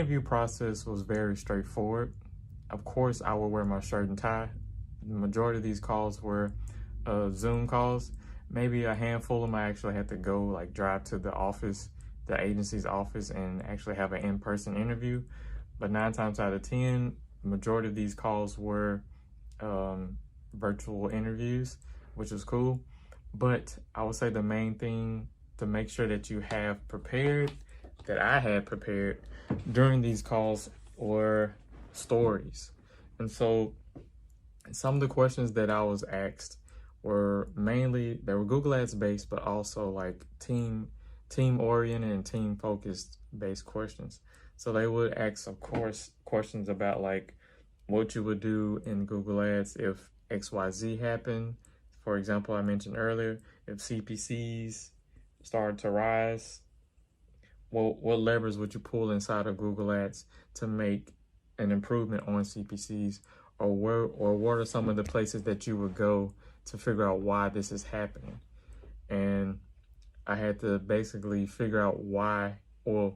interview process was very straightforward. Of course, I would wear my shirt and tie. The majority of these calls were Zoom calls. Maybe a handful of them I actually had to go, like drive to the office, the agency's office, and actually have an in-person interview. But 9 times out of 10, the majority of these calls were virtual interviews, which was cool. But I would say the main thing to make sure that you have prepared, that I had prepared during these calls, were stories. And so some of the questions that I was asked were mainly, they were Google Ads based, but also like team oriented and team focused based questions. So they would ask, of course, questions about like what you would do in Google Ads if XYZ happened. For example, I mentioned earlier, if CPCs started to rise, what levers would you pull inside of Google Ads to make an improvement on CPCs, or what are some of the places that you would go to figure out why this is happening? And I had to basically figure out why, or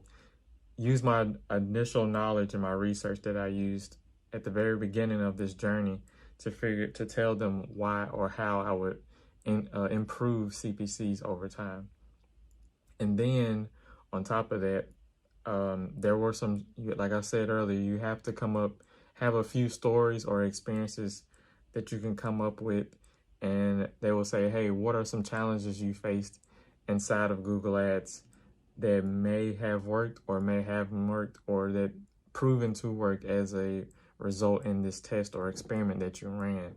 use my initial knowledge and my research that I used at the very beginning of this journey to tell them why or how I would improve CPCs over time. And then on top of that, there were some, like I said earlier, you have to have a few stories or experiences that you can come up with, and they will say, hey, what are some challenges you faced inside of Google Ads that may have worked or may haven't worked, or that proven to work as a result in this test or experiment that you ran?